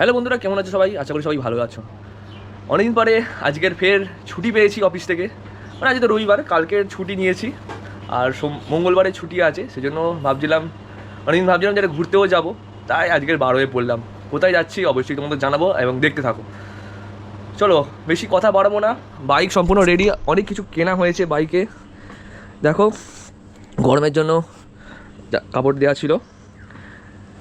Hello বন্ধুরা, কেমন আছো সবাই? আশা করি সবাই ভালো আছো। অনেকদিন পরে আজকের ফের ছুটি পেয়েছি অফিস থেকে। মানে আজ তো রবিবার, কালকের ছুটি নিয়েছি আর মঙ্গলবারে ছুটি আছে, সেজন্য অনেকদিন ভাবছিলাম যে ঘুরতেও যাব, তাই আজকের বার হয়ে পড়লাম। কোথায় যাচ্ছি অবশ্যই তোমাদের জানাবো এবং দেখতে থাকো। চলো বেশি কথা বাড়াবো না, বাইক সম্পূর্ণ রেডি, অনেক কিছু কেনা হয়েছে বাইকে। দেখো, গরমের জন্য কাপড় দেওয়া ছিল,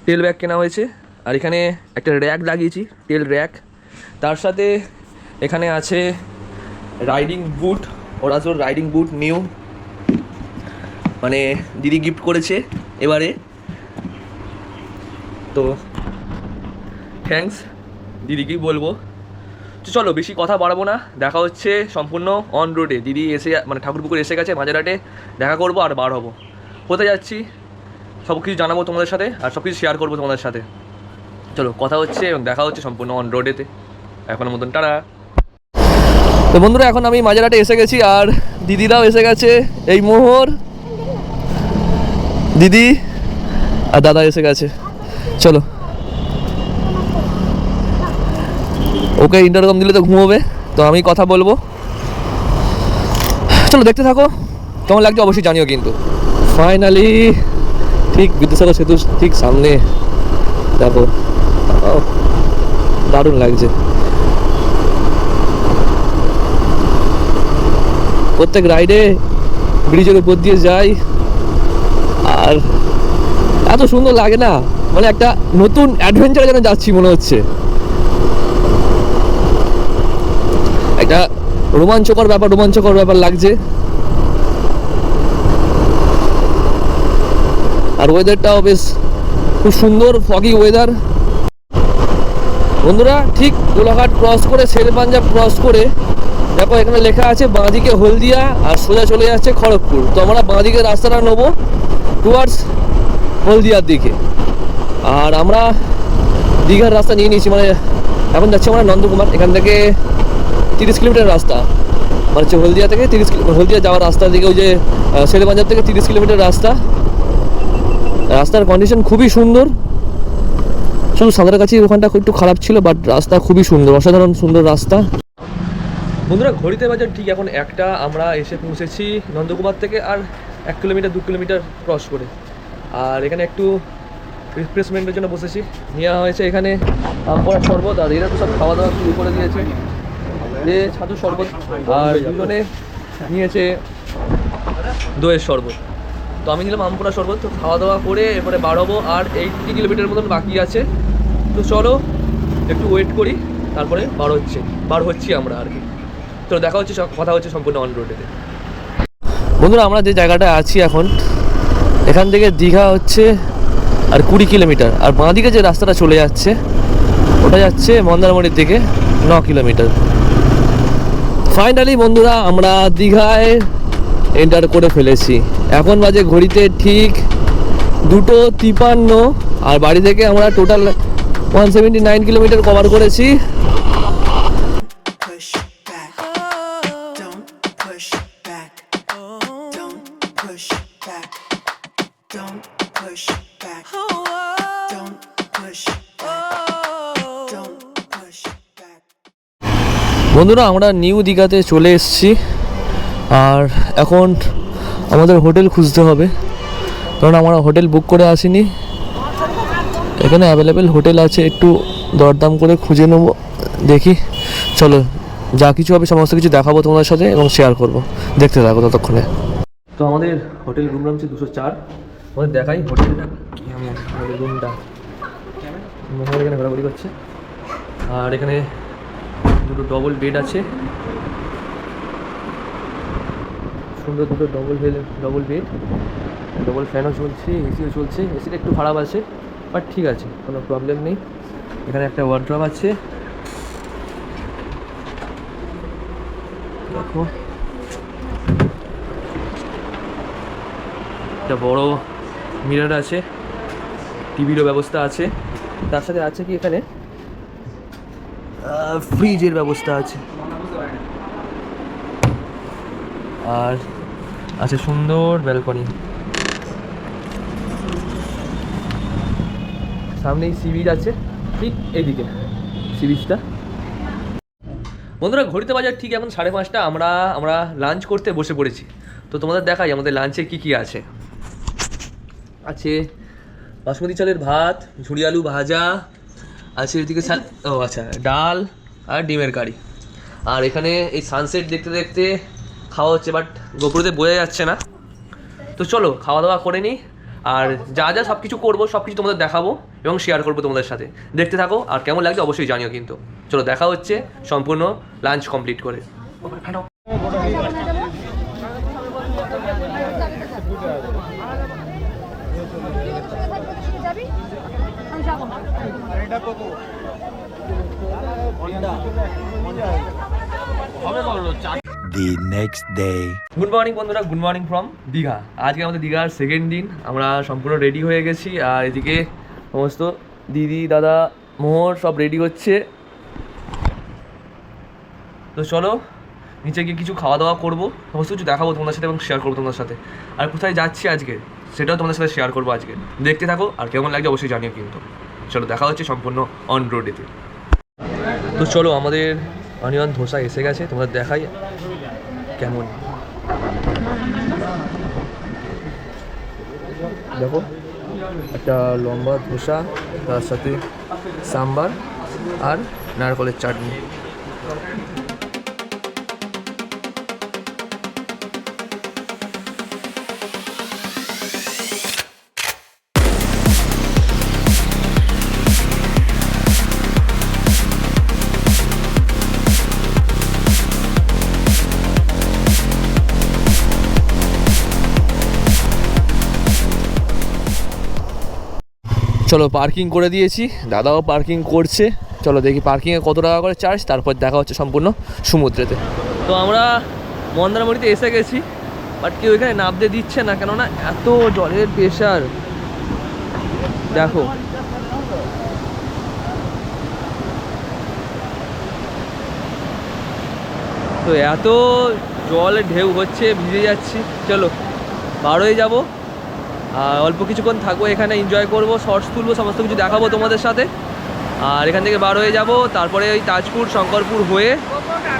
তেল ব্যাগ কেনা হয়েছে, আর এখানে একটা র্যাক লাগিয়েছি, তেল র্যাক। তার সাথে এখানে আছে রাইডিং বুট, ওরাজোর রাইডিং বুট নিউ, মানে দিদি গিফট করেছে এবারে, তো থ্যাঙ্কস দিদিকেই বলবো। তো চলো বেশি কথা বাড়াবো না, দেখা হচ্ছে সম্পূর্ণ অন রোডে। দিদি এসে মানে ঠাকুরপুকুর এসে গেছে, মাঝেরহাটে দেখা করবো আর বার হবো। কোথায় যাচ্ছি সব কিছু জানাবো তোমাদের সাথে, আর সব কিছু শেয়ার করবো তোমাদের সাথে। চলো কথা হচ্ছে এবং দেখা হচ্ছে সম্পূর্ণ অন রোডেতে। এখনের মতন টাটা। তো বন্ধুরা, এখন আমি মাঝেরহাটে এসে গেছি আর দিদিরাও এসে গেছে। এই মোহর দিদি আর দাদা এসে গেছে। চলো, ওকে ইন্টারকম দিলে তো ঘুমোবে, তো আমি কথা বলবো। চলো দেখতে থাকো, কেমন লাগছে অবশ্যই জানিও কিন্তু। ফাইনালি ঠিক বিদ্যাসাগর সেতু ঠিক সামনে, দেখো দারুণ লাগছে। প্রত্যেক রাইডে ব্রিজের উপর দিয়ে যাই আর এত সুন্দর লাগে না, মানে একটা নতুন অ্যাডভেঞ্চারে যেন যাচ্ছি মনে হচ্ছে। একটা রোমাঞ্চকর ব্যাপার লাগছে। আর ওয়েদারটাও বেশ খুব সুন্দর, ফগি ওয়েদার। বন্ধুরা, ঠিক কোলাঘাট ক্রস করে শের পাঞ্জাব ক্রস করে দেখো এখানে লেখা আছে বাঁদিকে হলদিয়া আর সোজা চলে যাচ্ছে খড়গপুর। তো আমরা বাঁদিকে রাস্তাটা নেবো টুয়ার্ডস হলদিয়ার দিকে, আর আমরা দীঘার রাস্তা নিয়ে নিয়েছি, মানে এখন যাচ্ছি আমরা নন্দকুমার। এখান থেকে 30 কিলোমিটার রাস্তা, মানে হচ্ছে হলদিয়া থেকে 30 কিলোমিটার, হলদিয়া যাওয়ার রাস্তার দিকে ওই যে শের পাঞ্জাব থেকে 30 কিলোমিটার রাস্তা। রাস্তার কন্ডিশন খুবই সুন্দর, শুধু সাঁতরাগাছি ওখানটা একটু খারাপ ছিল, বাট রাস্তা খুবই সুন্দর, অসাধারণ সুন্দর রাস্তা। বন্ধুরা, ঘড়িতে বাজে ঠিক এখন একটা। আমরা এসে পৌঁছেছি নন্দকুমার থেকে আর 1 কিলোমিটার 2 কিলোমিটার ক্রস করে। আর এখানে একটু রিফ্রেশমেন্টের জন্য বসেছি, নেওয়া হয়েছে এখানে আমপড়ার শরবত, আর এরা তো সব খাওয়া দাওয়া শুরু করে দিয়েছে, যে ছাতুর শরবত, আর দুজনে নিয়েছে দইয়ের শরবত। তো আমি নিলাম আমপড়ার শরবত। তো খাওয়া দাওয়া করে এরপরে বার হবো, আর 80 কিলোমিটার মতন বাকি আছে। তো চলো একটু ওয়েট করি, তারপরে বার হচ্ছি আমরা আর কি। তো দেখা হচ্ছে, কথা হচ্ছে সম্পূর্ণ অন রোডেতে। বন্ধুরা, আমরা যে জায়গাটায় আছি এখন, এখান থেকে দীঘা হচ্ছে আর 20 কিলোমিটার, আর বাঁ দিকে যে রাস্তাটা চলে যাচ্ছে ওটা যাচ্ছে মন্দারমণির দিকে 9 কিলোমিটার। ফাইনালি বন্ধুরা, আমরা দীঘায় এন্টার করে ফেলেছি। এখন বাজে ঘড়িতে ঠিক 2:53, আর বাড়ি থেকে আমরা টোটাল 179 কিলোমিটার কভার করেছি। বন্ধুরা, আমরা নিউ দীঘাতে চলে এসেছি, আর এখন আমাদের হোটেল খুঁজতে হবে, কারণ আমরা হোটেল বুক করে আসিনি। এখানে অ্যাভেলেবেল হোটেল আছে, একটু দরদাম করে খুঁজে নেব, দেখি। চলো, যা কিছু হবে সমস্ত কিছু দেখাবো তোমাদের সাথে এবং শেয়ার করব, দেখতে থাকো ততক্ষণে। তো আমাদের হোটেল রুম নাম হচ্ছে 204। আমাদের দেখাই হোটেলটা কেমন, আমাদের রুমটা এখানে ঘোরাঘুরি করছে। আর এখানে দুটো ডবল বেড আছে, সুন্দর দুটো ডবল বেড, ডবল ফ্যানও চলছে, এসিও চলছে। এসিটা একটু খারাপ আছে, বাট ঠিক আছে, কোনো প্রবলেম নেই। এখানে একটা ওয়ার্ড্রপ আছে, দেখো একটা বড় মিরর আছে, টিভিরও ব্যবস্থা আছে। তার সাথে আছে কি এখানে ফ্রিজের ব্যবস্থা আছে, আর আছে সুন্দর ব্যালকনি। সামনেই সি বিচ আছে ঠিক এইদিকে। সি বিচটা। বন্ধুরা ঘড়িতে বাজার ঠিক এখন 5:30, আমরা লাঞ্চ করতে বসে পড়েছি। তো তোমাদের দেখাই আমাদের লাঞ্চে কি কি আছে। আছে বাসমতি চালের ভাত, ঝুড়ি আলু ভাজা আছে, এদিকে আচ্ছা ডাল আর ডিমের কারি। আর এখানে এই সানসেট দেখতে দেখতে খাওয়া হচ্ছে, বাট গোপুরতে বোঝা যাচ্ছে না। তো চলো খাওয়া দাওয়া করে নিই, আর যা যা সব কিছু করবো সব কিছু তোমাদের দেখাবো এবং শেয়ার করবো তোমাদের সাথে। দেখতে থাকো, আর কেমন লাগছে অবশ্যই জানিও কিন্তু। চলো দেখা হচ্ছে সম্পূর্ণ লাঞ্চ কমপ্লিট করে। The next day. Good morning বন্ধুরা, গুড মর্নিং ফ্রম দীঘা। আজকে আমাদের দীঘার সেকেন্ড দিন, আমরা সম্পূর্ণ রেডি হয়ে গেছি। আর এদিকে সমস্ত দিদি দাদা মোহর সব রেডি হচ্ছে। তো চলো নিচে গিয়ে কিছু খাওয়া দাওয়া করবো, সমস্ত কিছু দেখাবো তোমাদের সাথে এবং শেয়ার করবো তোমাদের সাথে। আর কোথায় যাচ্ছি আজকে সেটাও তোমাদের সাথে শেয়ার করবো আজকে। দেখতে থাকো, আর কেমন লাগছে অবশ্যই জানিও কিন্তু। চলো দেখা হচ্ছে সম্পূর্ণ অন রোডেতে। তো চলো আমাদের অনিয়ন ধোসা এসে গেছে, তোমাদের দেখাই কেমন। দেখো একটা লম্বা ধোসা, তার সাথে সাম্বার আর নারকলের চাটনি। চলো পার্কিং করে দিয়েছি, দাদাও পার্কিং করছে। চলো দেখি পার্কিংয়ে কত টাকা করে চার্জ, তারপর দেখা হচ্ছে সম্পূর্ণ সমুদ্রেতে। তো আমরা মন্দারমণিতে এসে গেছি, বাট কেউ এখানে নামতে দিচ্ছে না, কেননা এত জলের প্রেশার। দেখো তো এত জলের ঢেউ হচ্ছে, ভিজে যাচ্ছি। চলো বার হয়ে যাবো, আর অল্প কিছুক্ষণ থাকবো এখানে, এনজয় করবো, শর্টস তুলবো, সমস্ত কিছু দেখাবো তোমাদের সাথে। আর এখান থেকে বার হয়ে যাব, তারপরে ওই তাজপুর শঙ্করপুর হয়ে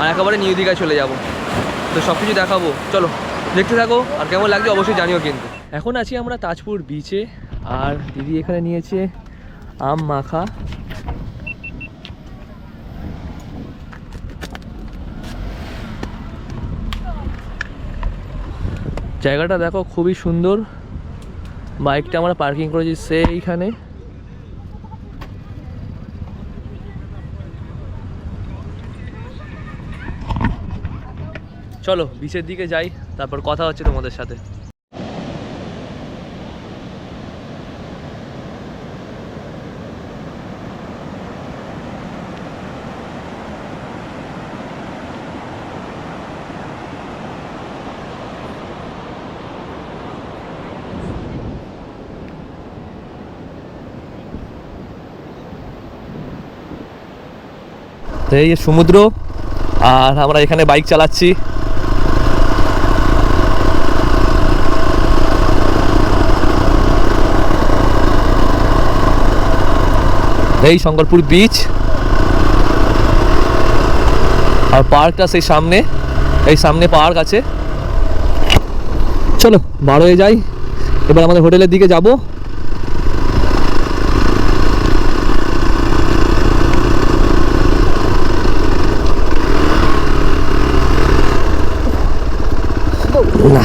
আর একেবারে নিউ দীঘায় চলে যাব। তো সব কিছু দেখাবো, চলো দেখতে থাকো, আর কেমন লাগছে অবশ্যই জানিও কিন্তু। এখন আছি আমরা তাজপুর বিচে, আর দিদি এখানে নিয়েছে আম মাখা। জায়গাটা দেখো খুবই সুন্দর। বাইকটা আমরা পার্কিং করেছি সেইখানে। চলো বিচের দিকে যাই, তারপর কথা হচ্ছে তোমাদের সাথে। এই সমুদ্র, আর আমরা এখানে বাইক চালাচ্ছি। এই শঙ্করপুর বিচ, আর পার্কটা সেই সামনে, এই সামনে পার্ক আছে। চলো বার হয়ে যাই, এবার আমাদের হোটেলের দিকে যাব। না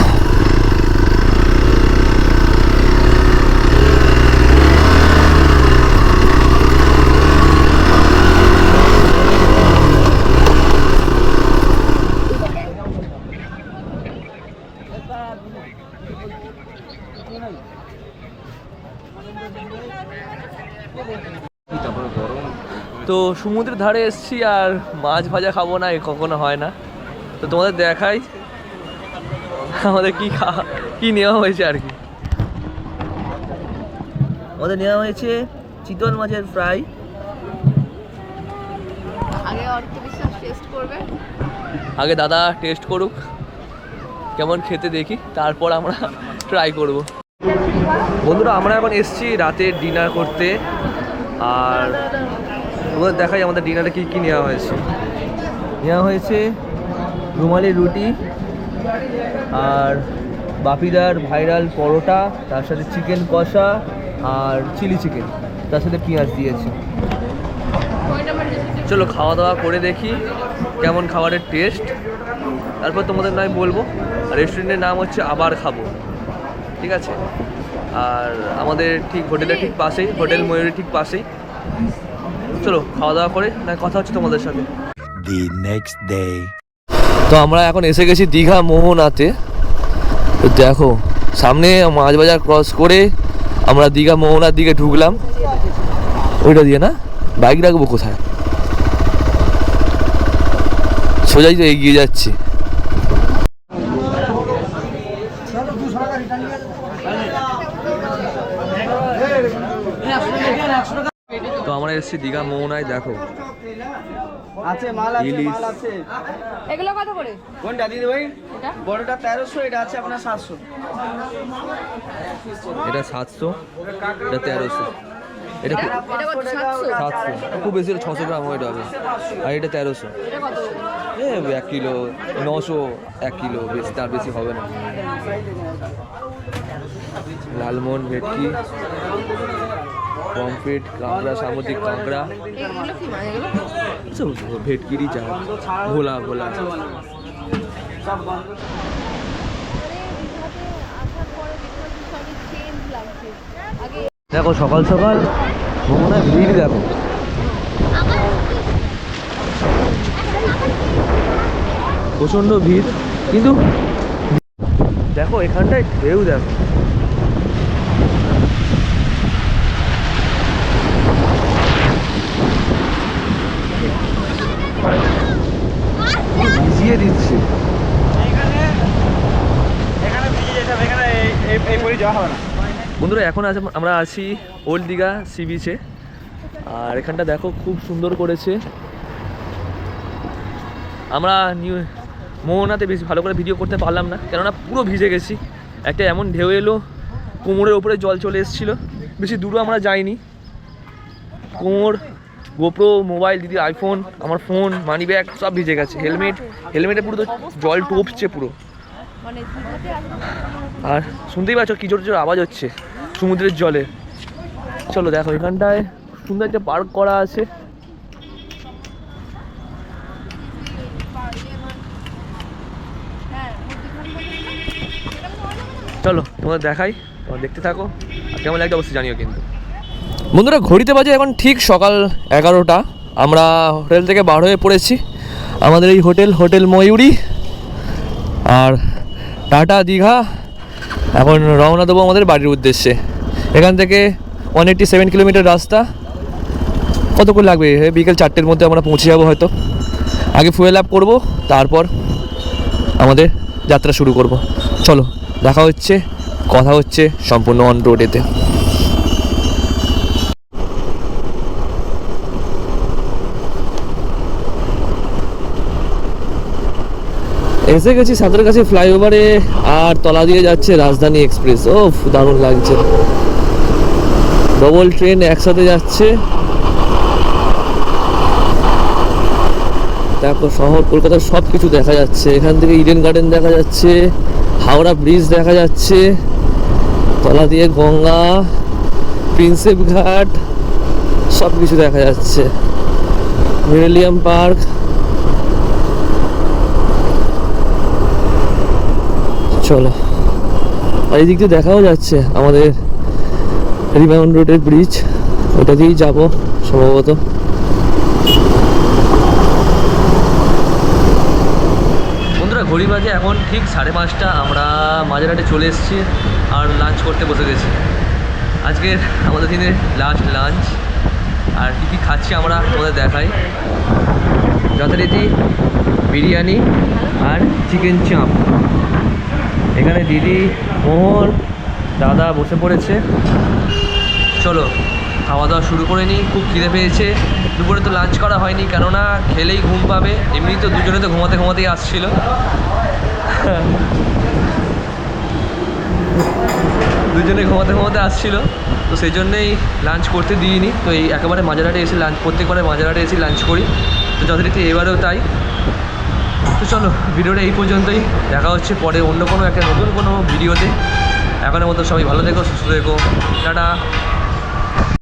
তো সমুদ্রের ধারে এসছি, আর মাছ ভাজা খাবো না, এ কখনো হয় না। তো তোমাদের দেখাই আমাদের কি নেওয়া হয়েছে আর কি। আমাদের নেওয়া হয়েছে চিতল মাছের ফ্রাই। আগে দাদা টেস্ট করুক কেমন খেতে, দেখি তারপর আমরা ট্রাই করব। বন্ধুরা আমরা এখন এসছি রাতের ডিনার করতে, আর তোমাদের দেখাই আমাদের ডিনারে কী কী নেওয়া হয়েছে। নেওয়া হয়েছে রুমালি রুটি আর বাপিদার ভাইরাল পরোটা, তার সাথে চিকেন কষা আর চিলি চিকেন, তার সাথে পেঁয়াজ দিয়েছে। চলো খাওয়া দাওয়া করে দেখি কেমন খাবারের টেস্ট, তারপর তোমাদের নয় বলবো। রেস্টুরেন্টের নাম হচ্ছে আবার খাবো, ঠিক আছে? আর আমাদের ঠিক হোটেলের ঠিক পাশেই, হোটেল ময়ূরের ঠিক পাশেই। চলো খাওয়া দাওয়া করে না কথা হচ্ছে তোমাদের সাথে। The next day. তো আমরা এখন এসে গেছি দীঘা মোহনাতে। তো দেখো সামনে মাছ বাজার ক্রস করে আমরা দীঘা মোহনার দিকে ঢুকলাম। ওইটা দিয়ে না, বাইক রাখবো কোথায়? সোজাই তো এগিয়ে যাচ্ছি। তো আমরা এসেছি দীঘা মোহনায়। দেখো আছে মাল আছে, ইলিশ। মাল আছে। এগুলো কত করে? কোনটা দিদি ভাই? এটা? বড়টা 1300, এটা আছে আপনার 700। এটা 700, এটা 1300, এটা এটা কত? 700? 700, খুব বেশি 600 গ্রাম ওয়েট হবে। আর এটা 1300, এটা কত? 1 কিলো 900, 1 কিলো, বেশি তার বেশি হবে না। লালমোহন, ভেটকি, পমফ্রেট, কাঁকড়া, সামুদ্রিক কাঁকড়া, এগুলো কি মানে এগুলো? সব ভেটকিরই চা, ভোলা ভোলা। সব বন্ধ। দেখো সকাল সকাল মোহনায় ভিড়, দেখো প্রচণ্ড ভিড়, কিন্তু দেখো এখানটায় ঢেউ, দেখো ভিজিয়ে দিচ্ছে। এখানে ভিজে যেতে হবে, এখানে এই পরে যাওয়া হবে না। বন্ধুরা এখন আমরা আছি ওল্ড দীঘা সি বিচে। আর এখানটা দেখো খুব সুন্দর করেছে। আমরা মোহনাতে বেশি ভালো করে ভিডিও করতে পারলাম না, কেননা পুরো ভিজে গেছি। একটা এমন ঢেউ এলো, কোমরের ওপরে জল চলে এসেছিলো। বেশি দূরও আমরা যাইনি। কোমর, গোপ্রো, মোবাইল, দিদির আইফোন, আমার ফোন, মানি ব্যাগ সব ভিজে গেছে। হেলমেটে পুরো তো জল টোপছে পুরো। মানে আর শুনতেই পাচ্ছ কি জোর জোর আওয়াজ হচ্ছে সমুদ্রের জলে। চলো দেখো এখানটায় সুন্দর একটা পার্ক করা আছে। চলো তোমাদের দেখাই, তোমরা দেখতে থাকো, আর কেমন লাগছে অবশ্যই জানিও কিন্তু। বন্ধুরা ঘড়িতে বাজে এখন ঠিক সকাল 11টা। আমরা হোটেল থেকে বার হয়ে পড়েছি। আমাদের এই হোটেল ময়ূরী, আর টাটা দীঘা। এখন রওনা দেবো আমাদের বাড়ির উদ্দেশ্যে। এখান থেকে 187 কিলোমিটার রাস্তা। কতক্ষণ লাগবে? বিকেল 4টের মধ্যে আমরা পৌঁছে যাবো হয়তো। আগে ফুয়েল আপ করবো, তারপর আমাদের যাত্রা শুরু করব। চলো দেখা হচ্ছে, কথা হচ্ছে সম্পূর্ণ অন রোডেতে। এসে গেছি সাঁতরাগাছি ফ্লাইওভারে, আর তলা দিয়ে যাচ্ছে রাজধানী এক্সপ্রেস। ও দারুণ লাগছে, ডবল ট্রেন একসাথে যাচ্ছে। দেখো শহর কলকাতার সব কিছু দেখা যাচ্ছে। এখান থেকে ইডেন গার্ডেন দেখা যাচ্ছে, হাওড়া ব্রিজ দেখা যাচ্ছে, তলা দিয়ে গঙ্গা, প্রিন্সেপ ঘাট সব কিছু দেখা যাচ্ছে, মিলেনিয়াম পার্ক। চলো, আর এই দিক দিয়ে দেখাও যাচ্ছে আমাদের রিমাউন্ট রোডের ব্রিজ, ওটা দিয়েই যাবো সম্ভবত। বন্ধুরা ঘড়ি বাজে এখন ঠিক 5:30। আমরা মাঝেরহাটে চলে এসেছি আর লাঞ্চ করতে বসে গেছি। আজকের আমাদের দিনের লাস্ট লাঞ্চ। আর কী কী খাচ্ছি আমরা তোমাদের দেখাই। যথারীতি বিরিয়ানি আর চিকেন চাপ। এখানে দিদি, মোহন, দাদা বসে পড়েছে। চলো খাওয়া দাওয়া শুরু করে নিই, খুব খিদে পেয়েছে। দুপুরে তো লাঞ্চ করা হয়নি, কেননা খেলেই ঘুম পাবে। এমনি তো দুজনে তো ঘুমাতেই আসছিল। দুজনে ঘুমাতে ঘুমাতে আসছিলো, তো সেই জন্যেই লাঞ্চ করতে দিইনি। তো এই একেবারে মাঝরাটে এসে লাঞ্চ, প্রত্যেকবারে মাঝরাটে এসে লাঞ্চ করি, তো যথারীতি এবারেও তাই। তো চলো ভিডিওটা এই পর্যন্তই, দেখা হচ্ছে পরে অন্য কোনো একটা নতুন কোনো ভিডিওতে। এখনের মতো সবাই ভালো থেকো, সুস্থ থেকো, টাটা।